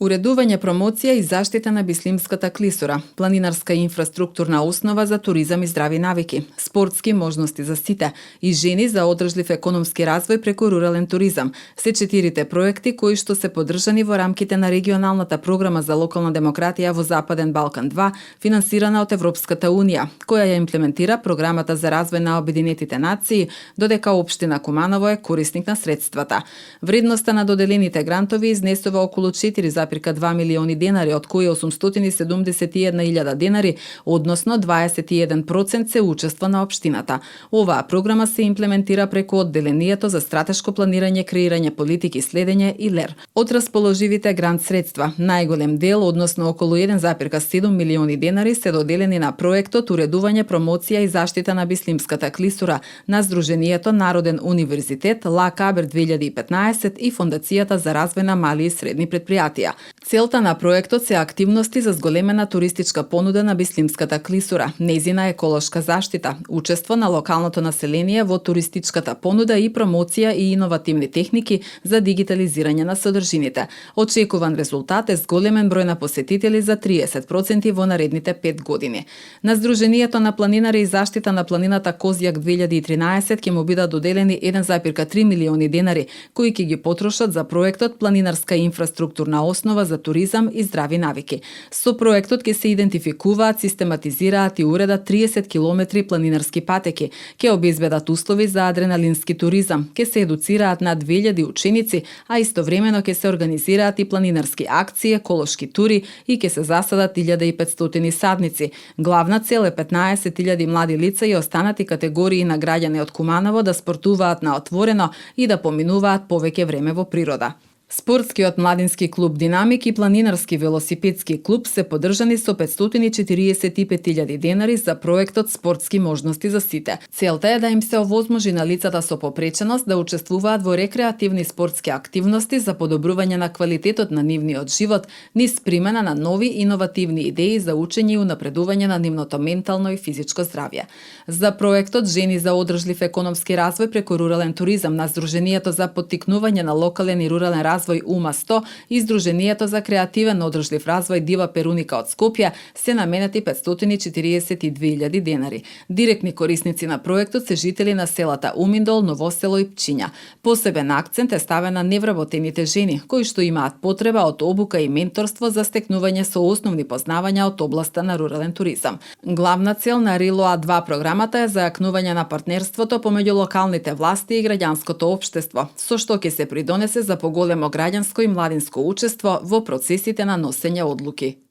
Уредување, промоција и заштита на Бислимската клисура, планинарска инфраструктурна основа за туризам и здрави навики, спортски можности за сите и жени за одржлив економски развој преку рурален туризам се 4 проекти кои што се поддржани во рамките на регионалната програма за локална демократија во Западен Балкан 2, финансирана од Европската унија, која ја имплементира програмата за развој на Обединетите нации, додека општина Куманово е корисник на средствата. Вредноста на доделените грантови изнесува околу 4,2 милиони денари, од кои 871.000 денари, односно 21% се учества на општината. Оваа програма се имплементира преку одделението за стратешко планирање, креирање политики, следење и ЛЕР. Од расположивите грант средства, најголем дел, односно околу 1,7 милиони денари, се доделени на проектот Уредување, промоција и заштита на Бислимската клисура на Сдруженијето Народен универзитет ЛАКАБЕР 2015 и Фондацијата за развој на мали и средни предпријатија. Целта на проектот се активности за зголемена туристичка понуда на Бислимската клисура, нејзина еколошка заштита, учество на локалното население во туристичката понуда и промоција и иновативни техники за дигитализирање на содржините. Очекуван резултат е зголемен број на посетители за 30% во наредните 5 години. На Сдруженијето на планинари и заштита на планината Козјак 2013 ќе му бидат доделени 1,3 милиони денари, кои ќе ги потрошат за проектот Планинарска инфраструктурна основа за туризам и здрави навики. Со проектот ќе се идентификуваат, систематизираат и уредат 30 километри планинарски патеки, ќе обезбедат услови за адреналински туризам, ќе се едуцираат над 2000 ученици, а истовремено ќе се организираат и планинарски акции, еколошки тури и ќе се засадат 1500 садници. Главна цел е 15.000 млади лица и останати категории на граѓани од Куманово да спортуваат на отворено и да поминуваат повеќе време во природа. Спортскиот младински клуб Динамик и планинарски велосипедски клуб се поддржани со 545.000 денари за проектот Спортски можности за сите. Целта е да им се овозможи на лицата со попреченост да учествуваат во рекреативни спортски активности за подобрување на квалитетот на нивниот живот, низ примена на нови иновативни идеи за учење и унапредување на нивното ментално и физичко здравје. За проектот Жени за одржлив економски развој преку рурален туризам на Сдруженијето за поттикнување на локален и рурален развој УМА 100 и Сдруженијето за креативен одржлив развој Дива Перуника од Скопје се наменети 542.000 денари. Директни корисници на проектот се жители на селата Уминдол, Новосело и Пчиња. Посебен акцент е ставен на невработените жени, кои што имаат потреба од обука и менторство за стекнување со основни познавања од областа на рурален туризам. Главна цел на РИЛОА 2 програмата е зајакнување на партнерството помеѓу локалните власти и граѓанското општество, со што ќе се придонесе за поголемо граѓанско и младинско учество во процесите на носење одлуки.